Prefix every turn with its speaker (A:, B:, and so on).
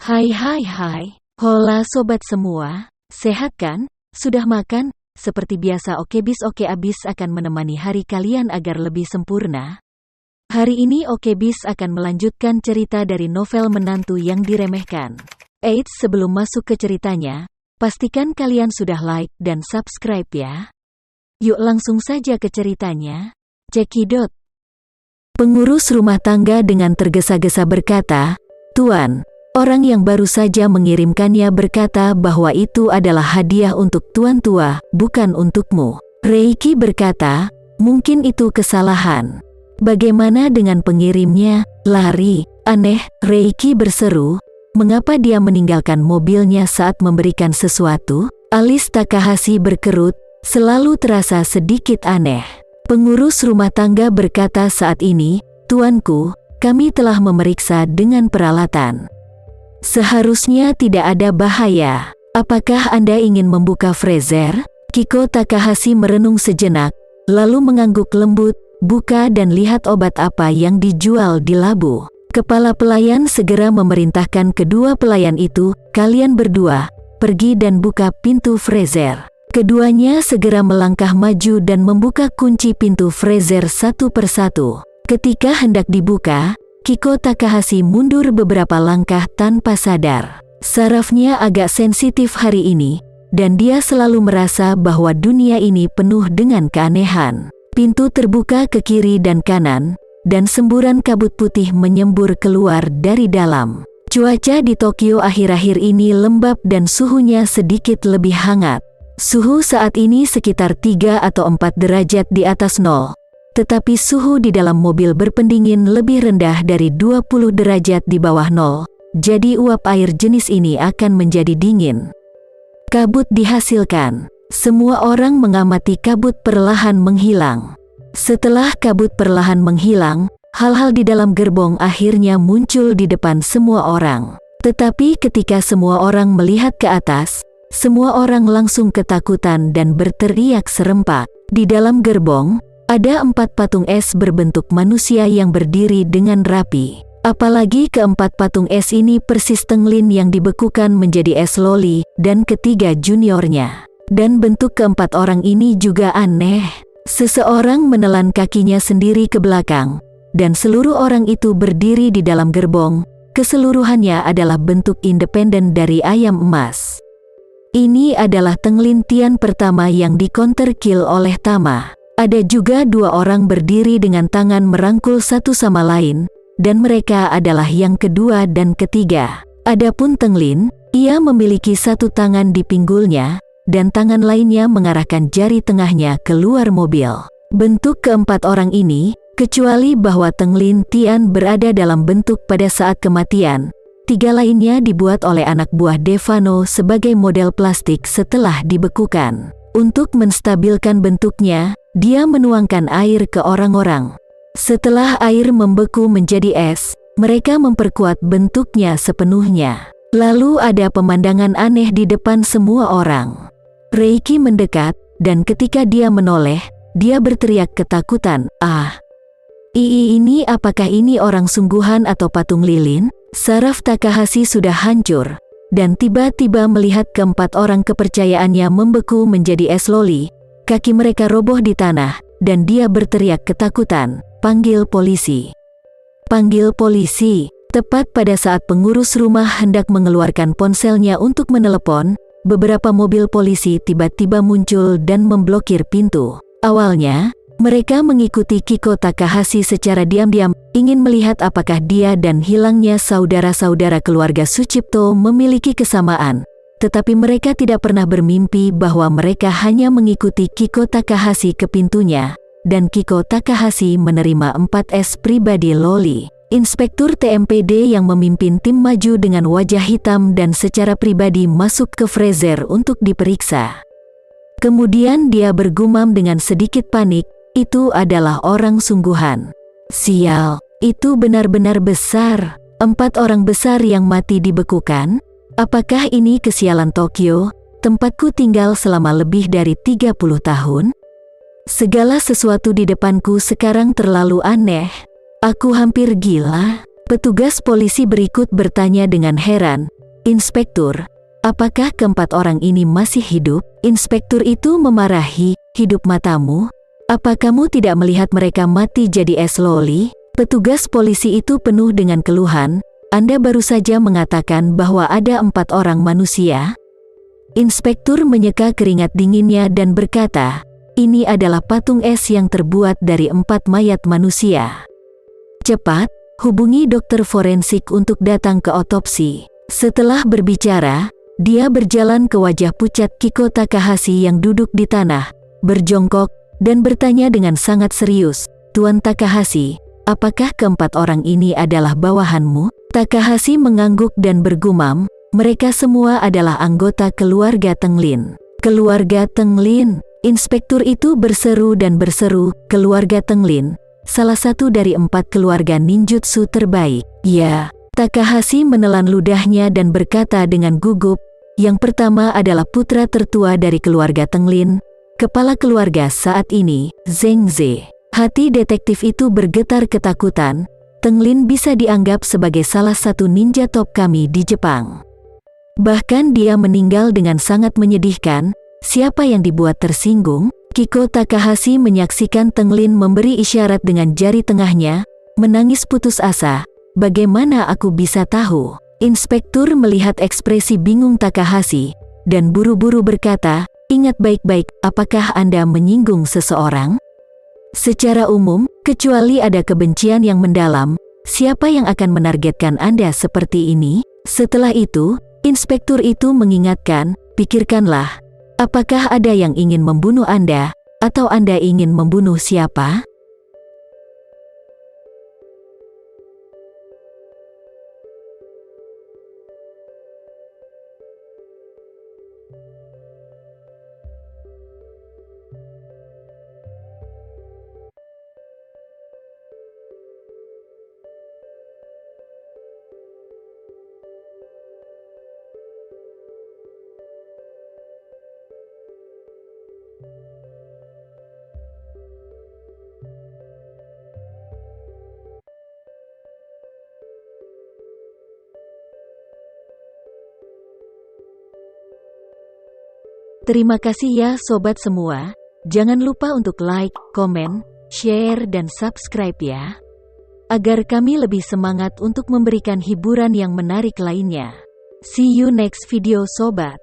A: Hai. Hola sobat semua, sehat kan? Sudah makan? Seperti biasa Okebis Oke Abis akan menemani hari kalian agar lebih sempurna. Hari ini Okebis akan melanjutkan cerita dari novel Menantu yang Diremehkan. Eits, sebelum masuk ke ceritanya, pastikan kalian sudah like dan subscribe ya. Yuk langsung saja ke ceritanya. Cekidot. Pengurus rumah tangga dengan tergesa-gesa berkata, "Tuan, orang yang baru saja mengirimkannya berkata bahwa itu adalah hadiah untuk tuan tua, bukan untukmu." Reiki berkata, "Mungkin itu kesalahan. Bagaimana dengan pengirimnya?" "Lari, aneh," Reiki berseru. "Mengapa dia meninggalkan mobilnya saat memberikan sesuatu?" Alis Takahashi berkerut, selalu terasa sedikit aneh. Pengurus rumah tangga berkata saat ini, "Tuanku, kami telah memeriksa dengan peralatan. Seharusnya tidak ada bahaya. Apakah Anda ingin membuka freezer?" Kiko Takahashi merenung sejenak, lalu mengangguk lembut, "Buka dan lihat obat apa yang dijual di labu." Kepala pelayan segera memerintahkan kedua pelayan itu, "Kalian berdua, pergi dan buka pintu freezer." Keduanya segera melangkah maju dan membuka kunci pintu freezer satu persatu. Ketika hendak dibuka, Kiko Takahashi mundur beberapa langkah tanpa sadar. Sarafnya agak sensitif hari ini, dan dia selalu merasa bahwa dunia ini penuh dengan keanehan. Pintu terbuka ke kiri dan kanan, dan semburan kabut putih menyembur keluar dari dalam. Cuaca di Tokyo akhir-akhir ini lembab dan suhunya sedikit lebih hangat. Suhu saat ini sekitar 3 atau 4 derajat di atas nol. Tetapi suhu di dalam mobil berpendingin lebih rendah dari 20 derajat di bawah nol, jadi uap air jenis ini akan menjadi dingin. Kabut dihasilkan. Semua orang mengamati kabut perlahan menghilang. Setelah kabut perlahan menghilang, hal-hal di dalam gerbong akhirnya muncul di depan semua orang. Tetapi ketika semua orang melihat ke atas, semua orang langsung ketakutan dan berteriak serempak. Di dalam gerbong, ada 4 patung es berbentuk manusia yang berdiri dengan rapi. Apalagi keempat patung es ini persis Tenglin yang dibekukan menjadi es loli, dan ketiga juniornya. Dan bentuk keempat orang ini juga aneh. Seseorang menelan kakinya sendiri ke belakang, dan seluruh orang itu berdiri di dalam gerbong. Keseluruhannya adalah bentuk independen dari ayam emas. Ini adalah Tenglin Tian pertama yang di counter kill oleh Tama. Ada juga 2 orang berdiri dengan tangan merangkul satu sama lain, dan mereka adalah yang kedua dan ketiga. Adapun Tenglin, ia memiliki satu tangan di pinggulnya, dan tangan lainnya mengarahkan jari tengahnya keluar mobil. Bentuk keempat orang ini, kecuali bahwa Tenglin Tian berada dalam bentuk pada saat kematian, 3 lainnya dibuat oleh anak buah Devano sebagai model plastik setelah dibekukan. Untuk menstabilkan bentuknya, dia menuangkan air ke orang-orang. Setelah air membeku menjadi es, mereka memperkuat bentuknya sepenuhnya. Lalu ada pemandangan aneh di depan semua orang. Reiki mendekat, dan ketika dia menoleh, dia berteriak ketakutan, "Ah! Ini apakah ini orang sungguhan atau patung lilin?" Saraf Takahashi sudah hancur, dan tiba-tiba melihat keempat orang kepercayaannya membeku menjadi es loli. Kaki mereka roboh di tanah, dan dia berteriak ketakutan, "Panggil polisi! Panggil polisi!" Tepat pada saat pengurus rumah hendak mengeluarkan ponselnya untuk menelepon, beberapa mobil polisi tiba-tiba muncul dan memblokir pintu. Awalnya, mereka mengikuti Kiko Takahashi secara diam-diam, ingin melihat apakah dia dan hilangnya saudara-saudara keluarga Sucipto memiliki kesamaan. Tetapi mereka tidak pernah bermimpi bahwa mereka hanya mengikuti Kiko Takahashi ke pintunya, dan Kiko Takahashi menerima 4 es pribadi loli. Inspektur TMPD yang memimpin tim maju dengan wajah hitam dan secara pribadi masuk ke freezer untuk diperiksa. Kemudian dia bergumam dengan sedikit panik, "Itu adalah orang sungguhan. Sial, itu benar-benar besar. 4 orang besar yang mati dibekukan. Apakah ini kesialan Tokyo, tempatku tinggal selama lebih dari 30 tahun? Segala sesuatu di depanku sekarang terlalu aneh. Aku hampir gila." Petugas polisi berikut bertanya dengan heran, Inspektur, apakah keempat orang ini masih hidup? Inspektur itu memarahi, hidup matamu? Apa kamu tidak melihat mereka mati jadi es loli? Petugas polisi itu penuh dengan keluhan, Anda baru saja mengatakan bahwa ada 4 orang manusia? Inspektur menyeka keringat dinginnya dan berkata, ini adalah patung es yang terbuat dari 4 mayat manusia. Cepat, hubungi dokter forensik untuk datang ke otopsi. Setelah berbicara, dia berjalan ke wajah pucat Kiko Takahashi yang duduk di tanah, berjongkok, dan bertanya dengan sangat serius, Tuan Takahashi, apakah keempat orang ini adalah bawahanmu? Takahashi mengangguk dan bergumam, mereka semua adalah anggota keluarga Tenglin. Keluarga Tenglin, inspektur itu berseru dan berseru, keluarga Tenglin, salah satu dari 4 keluarga ninjutsu terbaik. Ya. Takahashi menelan ludahnya dan berkata dengan gugup, yang pertama adalah putra tertua dari keluarga Tenglin, kepala keluarga saat ini, Zheng Ze. Hati detektif itu bergetar ketakutan, Tenglin bisa dianggap sebagai salah satu ninja top kami di Jepang. Bahkan dia meninggal dengan sangat menyedihkan, siapa yang dibuat tersinggung? Kiko Takahashi menyaksikan Tenglin memberi isyarat dengan jari tengahnya, menangis putus asa. Bagaimana aku bisa tahu? Inspektur melihat ekspresi bingung Takahashi, dan buru-buru berkata, ingat baik-baik, apakah Anda menyinggung seseorang? Secara umum, kecuali ada kebencian yang mendalam, siapa yang akan menargetkan Anda seperti ini? Setelah itu, inspektur itu mengingatkan, pikirkanlah, apakah ada yang ingin membunuh Anda, atau Anda ingin membunuh siapa? Terima kasih ya sobat semua. Jangan lupa untuk like, komen, share dan subscribe ya. Agar kami lebih semangat untuk memberikan hiburan yang menarik lainnya. See you next video sobat.